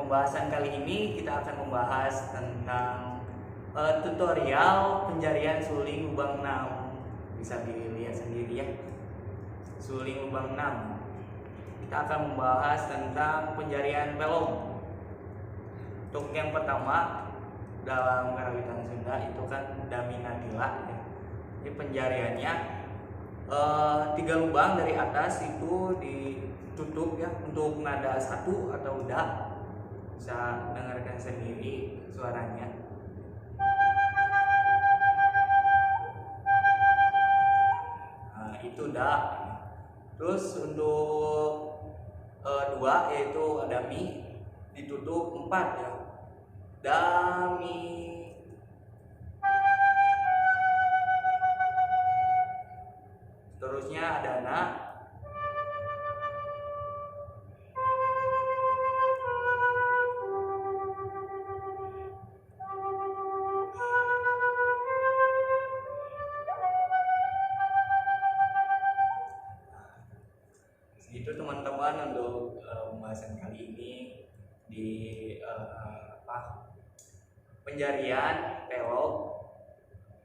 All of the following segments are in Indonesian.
pembahasan kali ini kita akan membahas tentang tutorial penjarian suling lubang 6. Bisa dilihat sendiri ya, suling lubang 6. Kita akan membahas tentang penjarian pelong. Untuk yang pertama, dalam karawitan Sunda itu kan daminadila ya. Jadi penjariannya 3 lubang dari atas itu ditutup ya, untuk nada 1 atau da. Bisa dengarkan sendiri suaranya. Nah, itu da. Terus untuk 2 yaitu ada mi, ditutup 4 ya. Dami. Terusnya ada na. Itu teman-teman untuk pembahasan kali ini di penjarian pelong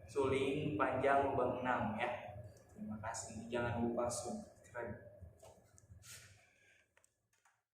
suling panjang lubang 6 ya. Terima kasih, jangan lupa subscribe.